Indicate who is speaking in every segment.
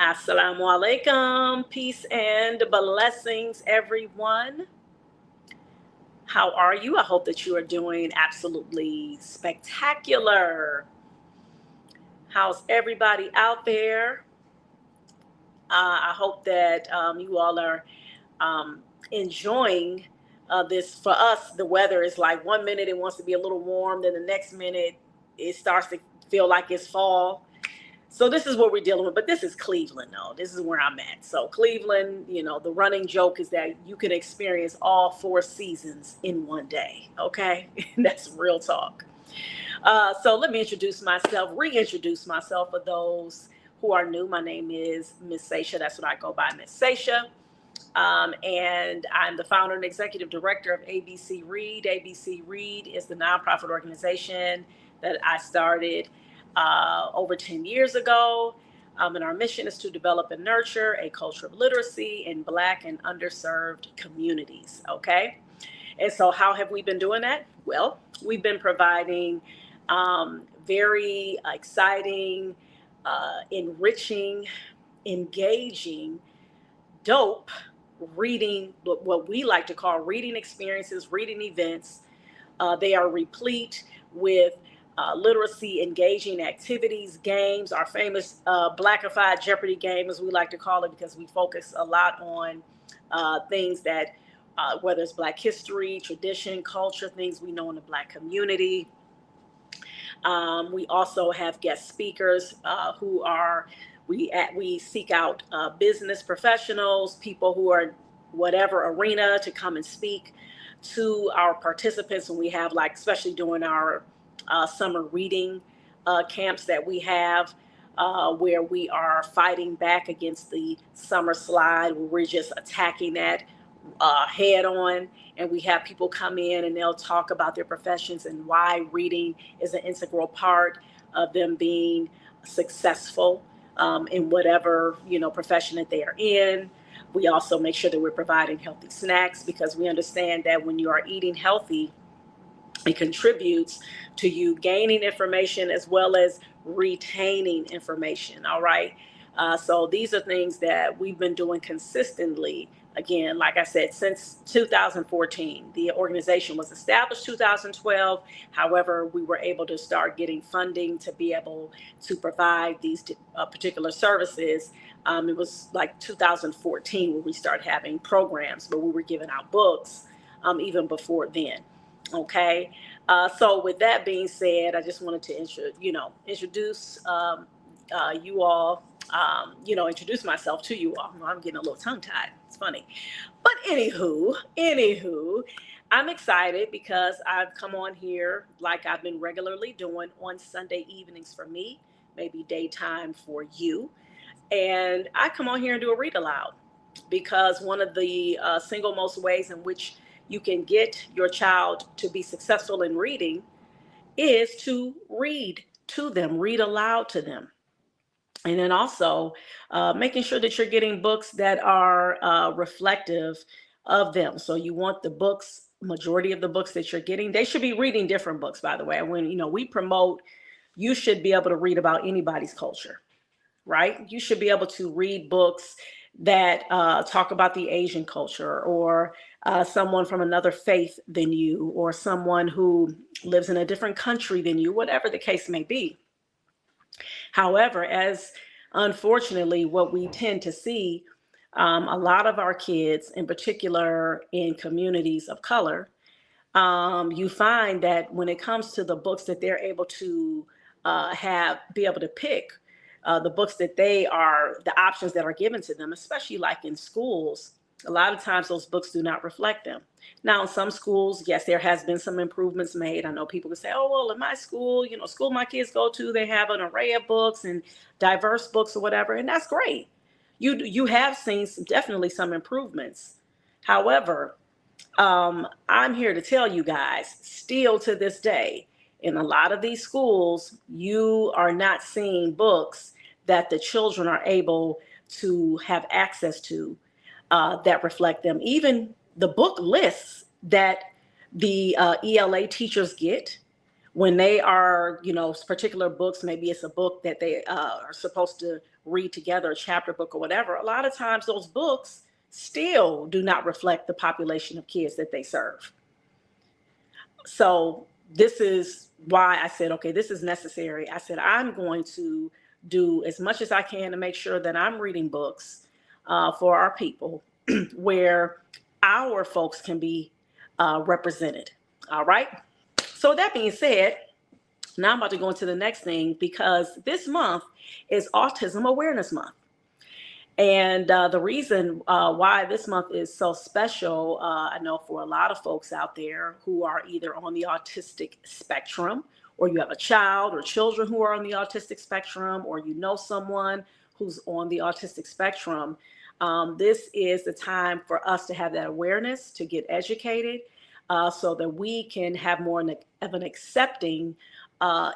Speaker 1: Assalamu alaikum. Peace and blessings, everyone. How are you? I hope that you are doing absolutely spectacular. How's everybody out there? I hope that you all are enjoying this. For us, the weather is like 1 minute it wants to be a little warm, then the next minute it starts to feel like it's fall. So this is what we're dealing with, but this is Cleveland, though. This is where I'm at. So Cleveland, the running joke is that you can experience all four seasons in one day. Okay, that's real talk. So let me reintroduce myself for those who are new. My name is Miss Sasha. That's what I go by, Miss Sasha. And I'm the founder and executive director of ABC Read. ABC Read is the nonprofit organization that I started over 10 years ago. And our mission is to develop and nurture a culture of literacy in Black and underserved communities. Okay. And so, how have we been doing that? Well, we've been providing very exciting, enriching, engaging, dope reading, what we like to call reading experiences, reading events. They are replete with literacy engaging activities, games, our famous Blackified Jeopardy game, as we like to call it, because we focus a lot on things that, whether it's Black history, tradition, culture, things we know in the Black community. We also have guest speakers who are, we seek out business professionals, people who are whatever arena to come and speak to our participants. And we have, like, especially during our summer reading camps that we have, where we are fighting back against the summer slide, where we're just attacking that head on. And we have people come in and they'll talk about their professions and why reading is an integral part of them being successful in whatever profession that they are in. We also make sure that we're providing healthy snacks, because we understand that when you are eating healthy, it contributes to you gaining information as well as retaining information. All right. So these are things that we've been doing consistently. Again, like I said, since 2014. The organization was established 2012. However, we were able to start getting funding to be able to provide these particular services. It was like 2014 where we started having programs, but we were giving out books even before then. Okay. So with that being said, I just wanted to introduce you all, introduce myself to you all. I'm getting a little tongue tied. It's funny. But anywho, I'm excited because I've come on here like I've been regularly doing on Sunday evenings for me, maybe daytime for you. And I come on here and do a read aloud, because one of the single most ways in which you can get your child to be successful in reading is to read to them, read aloud to them. And then also making sure that you're getting books that are reflective of them. So you want the books, majority of the books that you're getting, they should be reading different books, by the way. When, we promote, you should be able to read about anybody's culture, right? You should be able to read books that talk about the Asian culture, or someone from another faith than you, or someone who lives in a different country than you, whatever the case may be. However, as unfortunately, what we tend to see, a lot of our kids, in particular in communities of color, you find that when it comes to the books that they're able to be able to pick, the books that the options that are given to them, especially like in schools, a lot of times those books do not reflect them. Now, in some schools, yes, there has been some improvements made. I know people can say, oh, well, in my school, school my kids go to, they have an array of books and diverse books or whatever. And that's great. You have seen definitely some improvements. However, I'm here to tell you guys, still to this day, in a lot of these schools, you are not seeing books that the children are able to have access to that reflect them. Even the book lists that the ELA teachers get, when they are, particular books, maybe it's a book that they are supposed to read together, a chapter book or whatever, a lot of times those books still do not reflect the population of kids that they serve. So this is why I said, okay, this is necessary. I said, I'm going to do as much as I can to make sure that I'm reading books for our people where our folks can be represented. All right. So that being said, now I'm about to go into the next thing, because this month is Autism Awareness Month. And the reason why this month is so special, I know for a lot of folks out there who are either on the autistic spectrum, or you have a child or children who are on the autistic spectrum, or you know someone who's on the autistic spectrum, this is the time for us to have that awareness, to get educated, so that we can have more of an accepting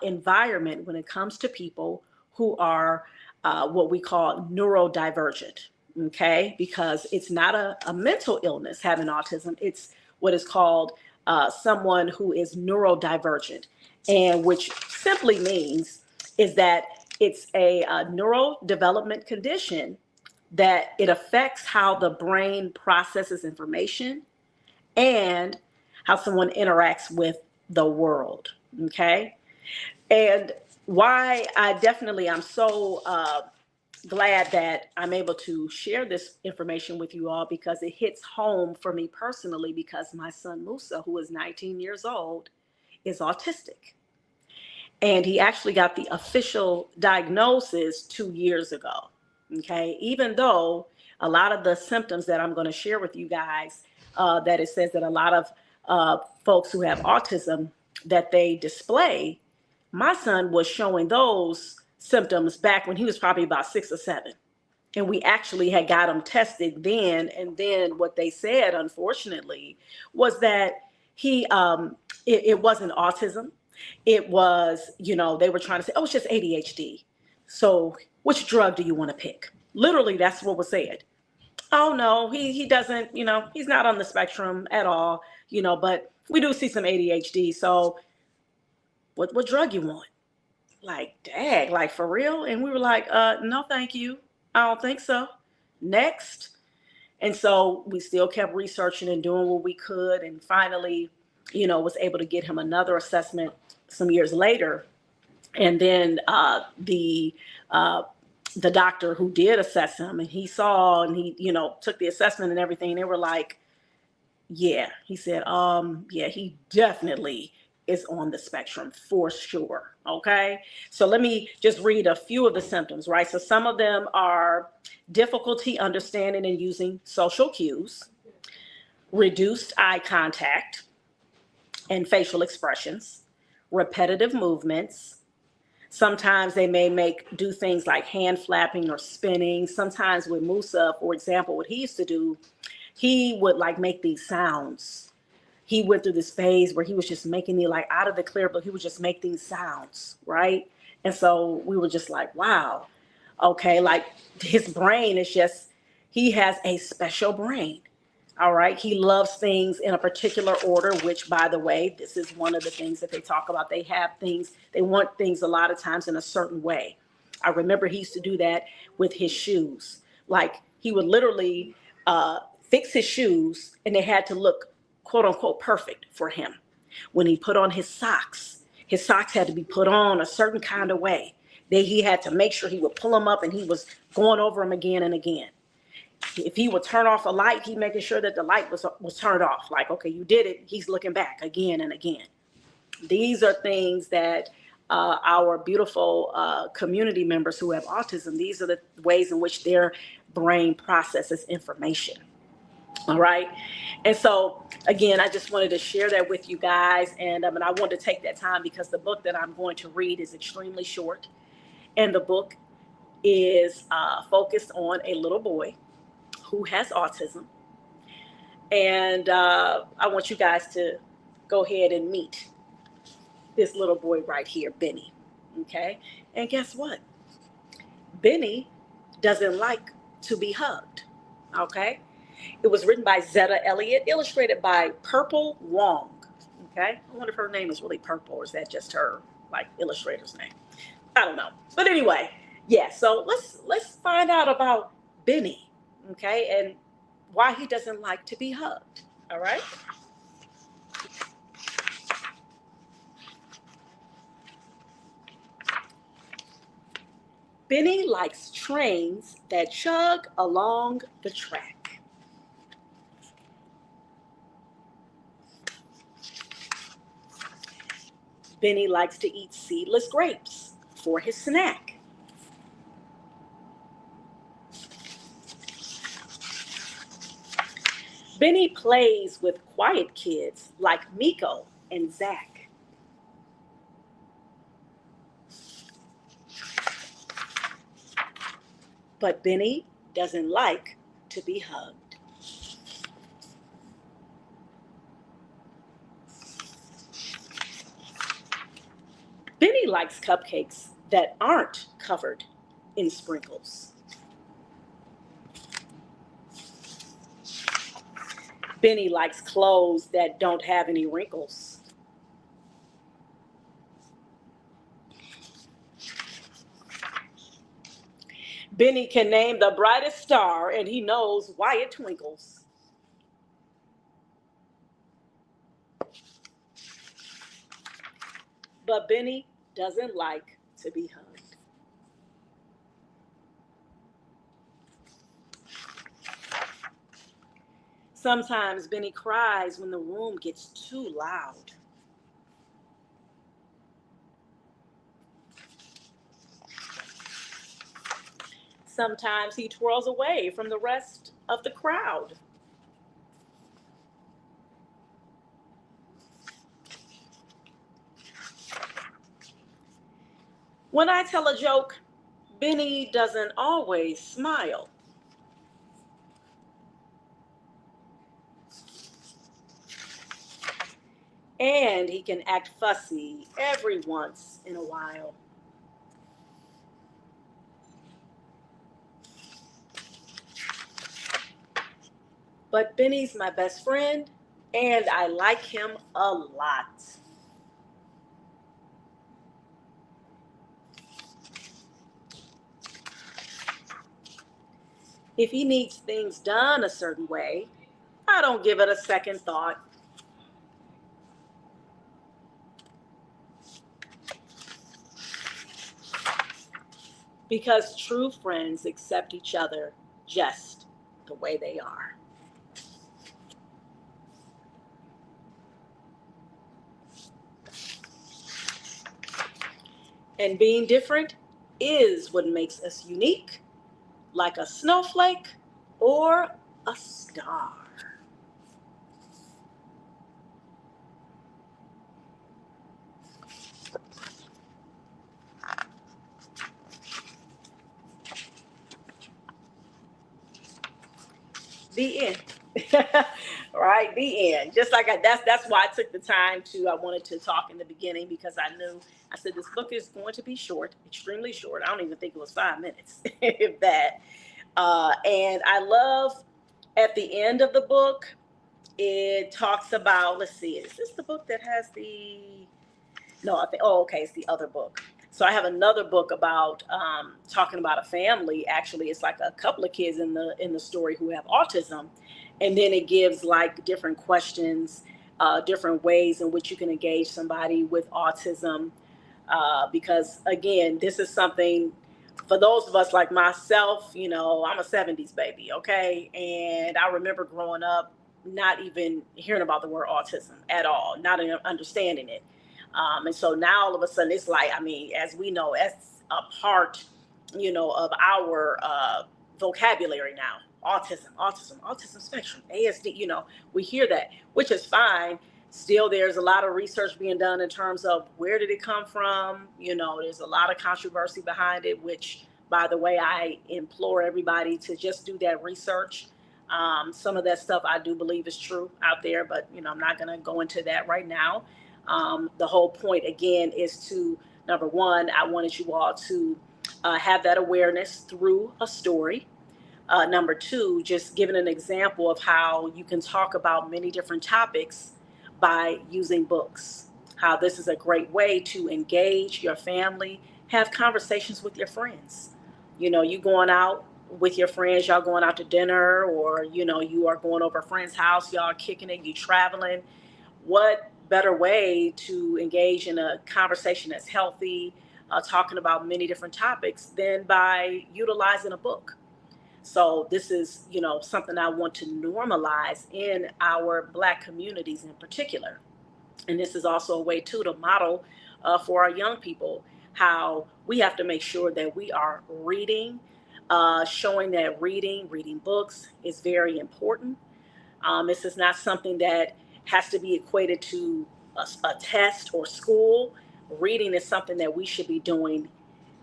Speaker 1: environment when it comes to people who are what we call neurodivergent, okay? Because it's not a mental illness, having autism. It's what is called someone who is neurodivergent, and which simply means is that it's a neurodevelopment condition that it affects how the brain processes information and how someone interacts with the world, okay? And why I'm so glad that I'm able to share this information with you all, because it hits home for me personally, because my son Musa, who is 19 years old, is autistic. And he actually got the official diagnosis 2 years ago, okay? Even though a lot of the symptoms that I'm going to share with you guys, that it says that a lot of folks who have autism, that they display, my son was showing those symptoms back when he was probably about 6 or 7. And we actually had got him tested then. And then what they said, unfortunately, was that it wasn't autism. It was, they were trying to say, oh, it's just ADHD. So which drug do you want to pick? Literally, that's what was said. Oh, no, he doesn't, he's not on the spectrum at all, but we do see some ADHD. So what drug you want? Like, dang, like for real? And we were like, no, thank you. I don't think so. Next. And so we still kept researching and doing what we could. And finally, was able to get him another assessment some years later. And then the doctor who did assess him, and he saw, and he, took the assessment and everything. They were like, yeah, he said, yeah, he definitely is on the spectrum for sure. Okay. So let me just read a few of the symptoms, right? So some of them are difficulty understanding and using social cues, reduced eye contact and facial expressions, repetitive movements. Sometimes they may do things like hand flapping or spinning. Sometimes with Musa, for example, what he used to do, he would like make these sounds. He went through this phase where he was just making the, like, out of the clear blue, he would just make these sounds, right? And so we were just like, wow, okay, like his brain is just, he has a special brain. All right. He loves things in a particular order, which, by the way, this is one of the things that they talk about. They have things, they want things a lot of times in a certain way. I remember he used to do that with his shoes. Like he would literally fix his shoes and they had to look, quote unquote, perfect for him. When he put on his socks had to be put on a certain kind of way. He had to make sure he would pull them up and he was going over them again and again. If he would turn off a light, he making sure that the light was turned off. Like, okay, you did it. He's looking back again and again. These are things that our beautiful community members who have autism, these are the ways in which their brain processes information. All right. And so, again, I just wanted to share that with you guys. And I wanted to take that time because the book that I'm going to read is extremely short. And the book is focused on a little boy who has autism. And I want you guys to go ahead and meet this little boy right here, Benny. Okay. And guess what? Benny doesn't like to be hugged. Okay. It was written by Zetta, Elliot, illustrated by Purple Wong. Okay, I wonder if her name is really Purple, or is that just her like illustrator's name? I don't know. But anyway, yeah. So let's find out about Benny, okay, and why he doesn't like to be hugged. All right. Benny likes trains that chug along the track. Benny likes to eat seedless grapes for his snack. Benny plays with quiet kids like Miko and Zach. But Benny doesn't like to be hugged. Benny likes cupcakes that aren't covered in sprinkles. Benny likes clothes that don't have any wrinkles. Benny can name the brightest star and he knows why it twinkles. But Benny doesn't like to be hugged. Sometimes Benny cries when the room gets too loud. Sometimes he twirls away from the rest of the crowd. When I tell a joke, Benny doesn't always smile. And he can act fussy every once in a while. But Benny's my best friend, and I like him a lot. If he needs things done a certain way, I don't give it a second thought. Because true friends accept each other just the way they are. And being different is what makes us unique, like a snowflake or a star. The end. Right, the end. Just like that's why I took the time to. I wanted to talk in the beginning because I knew. I said this book is going to be short, extremely short. I don't even think it was 5 minutes, if that. And I love at the end of the book, it talks about. Let's see, is this the book that has the? No, I think. Oh, okay, it's the other book. So I have another book about talking about a family. Actually, it's like a couple of kids in the story who have autism, and then it gives like different questions, different ways in which you can engage somebody with autism. Because again, this is something for those of us like myself. You know, I'm a '70s baby, okay, and I remember growing up not even hearing about the word autism at all, not understanding it. And so now all of a sudden it's like, I mean, as we know, as a part, you know, of our vocabulary now, autism spectrum, ASD, you know, we hear that, which is fine. Still, there's a lot of research being done in terms of where did it come from? You know, there's a lot of controversy behind it, which, by the way, I implore everybody to just do that research. Some of that stuff I do believe is true out there, but, you know, I'm not going to go into that right now. The whole point, again, is to, number one, I wanted you all to have that awareness through a story. Number two, just giving an example of how you can talk about many different topics by using books. How this is a great way to engage your family, have conversations with your friends. You going out with your friends, y'all going out to dinner, or you are going over a friend's house, y'all kicking it, you traveling. What better way to engage in a conversation that's healthy, talking about many different topics, than by utilizing a book? So this is, something I want to normalize in our Black communities in particular. And this is also a way too to model for our young people how we have to make sure that we are reading, showing that reading books is very important. This is not something that has to be equated to a test or school. Reading is something that we should be doing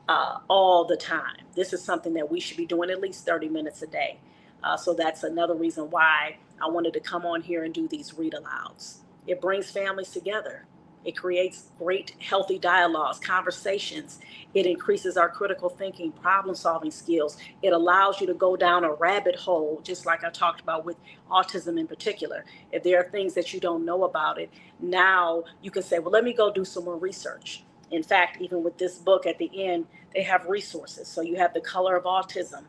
Speaker 1: all the time. This is something that we should be doing at least 30 minutes a day. So that's another reason why I wanted to come on here and do these read alouds. It brings families together. It creates great, healthy dialogues, conversations. It increases our critical thinking, problem solving skills. It allows you to go down a rabbit hole, just like I talked about with autism in particular. If there are things that you don't know about it, now you can say, well, let me go do some more research. In fact, even with this book at the end, they have resources. So you have The Color of Autism.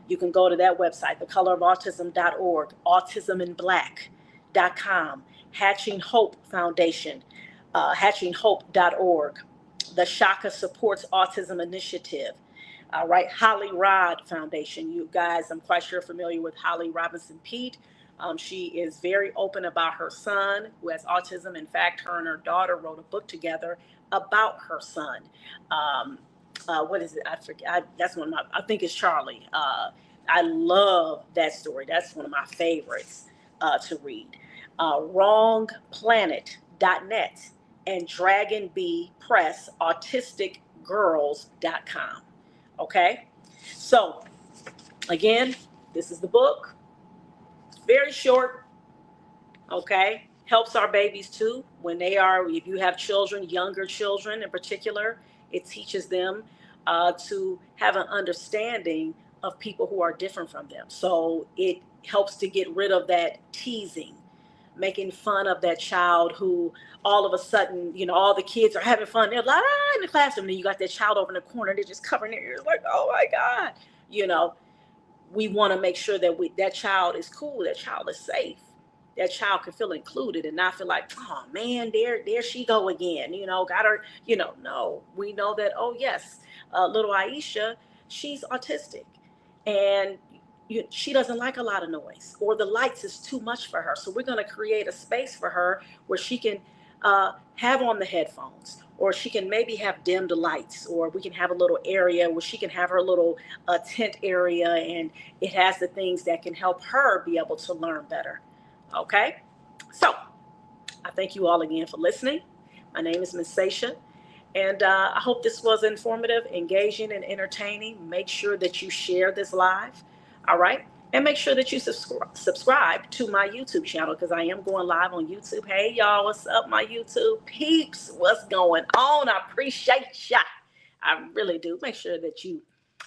Speaker 1: You can go to that website, thecolorofautism.org, autisminblack.com, Hatching Hope Foundation, hatchinghope.org, the Shaka Supports Autism Initiative, right? Holly Rod Foundation. You guys, I'm quite sure familiar with Holly Robinson Pete. She is very open about her son who has autism. In fact, her and her daughter wrote a book together about her son. What is it? I forget. That's one of my, I think it's Charlie. I love that story. That's one of my favorites to read. Wrongplanet.net and Dragon Bee Press, autisticgirls.com. Okay. So again, this is the book. Very short. Okay. Helps our babies too when they are, if you have children, younger children in particular, it teaches them to have an understanding of people who are different from them. So it helps to get rid of that teasing, making fun of that child who all of a sudden, all the kids are having fun. They're like, in the classroom. And then you got that child over in the corner. They're just covering their ears like, oh my God. We want to make sure that that child is cool. That child is safe. That child can feel included and not feel like, oh man, there she go again. Got her, no, we know that, oh yes, little Aisha, she's autistic and she doesn't like a lot of noise, or the lights is too much for her. So we're going to create a space for her where she can have on the headphones, or she can maybe have dimmed lights, or we can have a little area where she can have her little tent area, and it has the things that can help her be able to learn better. Okay, so I thank you all again for listening. My name is Miss Sasha, and I hope this was informative, engaging, and entertaining. Make sure that you share this live, all right? And make sure that you subscribe to my YouTube channel, because I am going live on YouTube. Hey, y'all, what's up, my YouTube peeps? What's going on? I appreciate ya. I really do. Make sure that you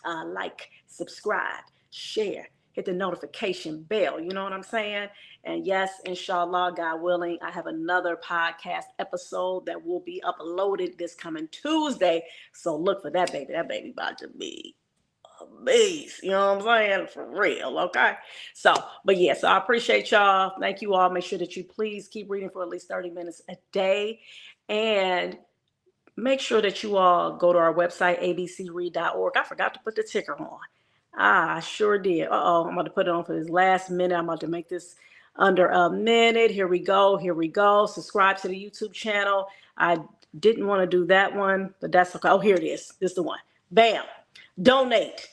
Speaker 1: like, subscribe, share, hit the notification bell. You know what I'm saying? And yes, inshallah, God willing, I have another podcast episode that will be uploaded this coming Tuesday. So look for that baby. That baby about to be a beast. You know what I'm saying? For real. Okay. So, but yeah, so I appreciate y'all. Thank you all. Make sure that you please keep reading for at least 30 minutes a day. And make sure that you all go to our website, abcread.org. I forgot to put the ticker on. I sure did. I'm about to put it on for this last minute. I'm about to make this under a minute. Here we go. Subscribe to the YouTube channel. I didn't want to do that one, but that's okay. Oh, here it is. This is the one. Bam. Donate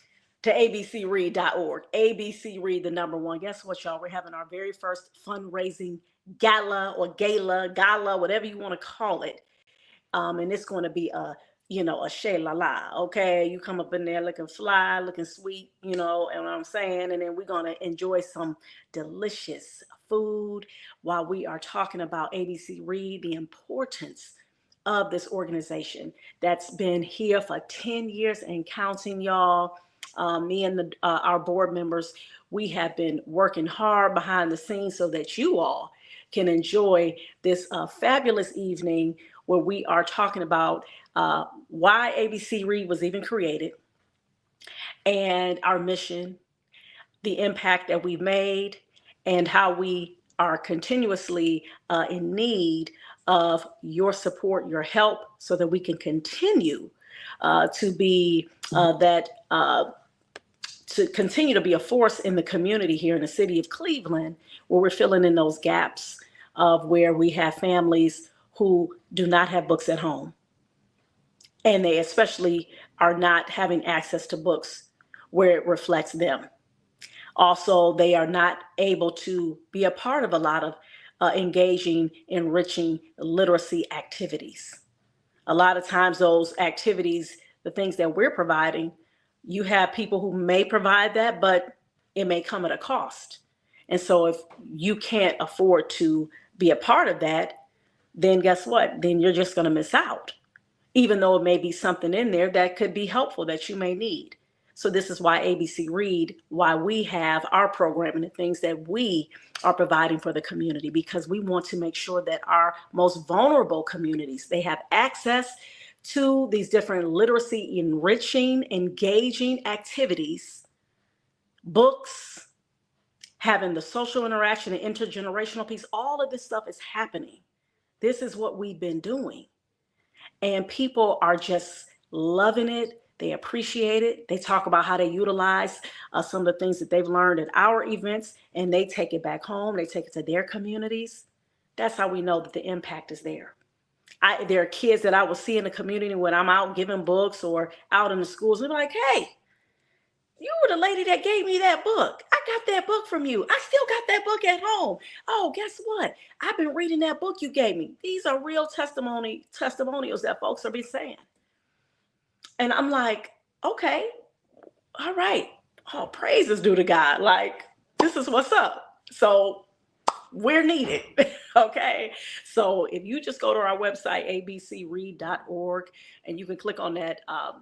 Speaker 1: to abcread.org. ABC Read, the number one. Guess what, y'all? We're having our very first fundraising gala, whatever you want to call it. And it's going to be a shay-la-la, okay? You come up in there looking fly, looking sweet, and what I'm saying? And then we're going to enjoy some delicious food while we are talking about ABC Read, the importance of this organization that's been here for 10 years and counting, y'all. Me and our board members, we have been working hard behind the scenes so that you all can enjoy this fabulous evening where we are talking about why ABC Read was even created and our mission, the impact that we've made, and how we are continuously in need of your support, your help, so that we can continue to be to continue to be a force in the community here in the city of Cleveland, where we're filling in those gaps of where we have families who do not have books at home. And they especially are not having access to books where it reflects them. Also, they are not able to be a part of a lot of engaging, enriching literacy activities. A lot of times those activities, the things that we're providing, you have people who may provide that, but it may come at a cost. And so if you can't afford to be a part of that, then guess what? Then you're just going to miss out, even though it may be something in there that could be helpful that you may need. So this is why ABC Read, why we have our program and the things that we are providing for the community, because we want to make sure that our most vulnerable communities, they have access to these different literacy enriching, engaging activities, books, having the social interaction and intergenerational piece. All of this stuff is happening. This is what we've been doing. And people are just loving it. They appreciate it. They talk about how they utilize some of the things that they've learned at our events, and they take it back home. They take it to their communities. That's how we know that the impact is there. There are kids that I will see in the community when I'm out giving books or out in the schools. They're like, hey, you were the lady that gave me that book. I got that book from you. I still got that book at home. Oh, guess what? I've been reading that book you gave me. These are real testimonials that folks are be saying. And I'm like, okay, all right. All praise is due to God. Like, this is what's up. So we're needed. Okay. So if you just go to our website, abcread.org, and you can click on that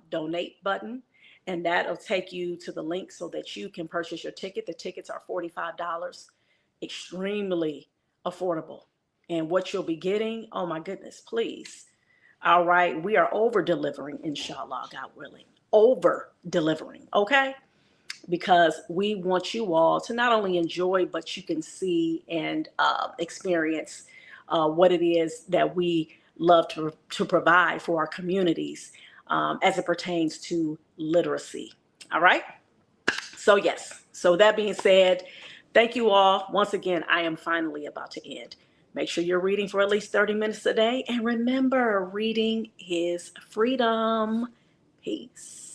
Speaker 1: donate button, and that'll take you to the link so that you can purchase your ticket. The tickets are $45, extremely affordable. And what you'll be getting, oh my goodness, please. All right, we are over delivering, inshallah, God willing, over delivering, okay? Because we want you all to not only enjoy, but you can see and experience what it is that we love to provide for our communities as it pertains to literacy. All right. So yes. So that being said, thank you all. Once again, I am finally about to end. Make sure you're reading for at least 30 minutes a day. And remember, reading is freedom. Peace.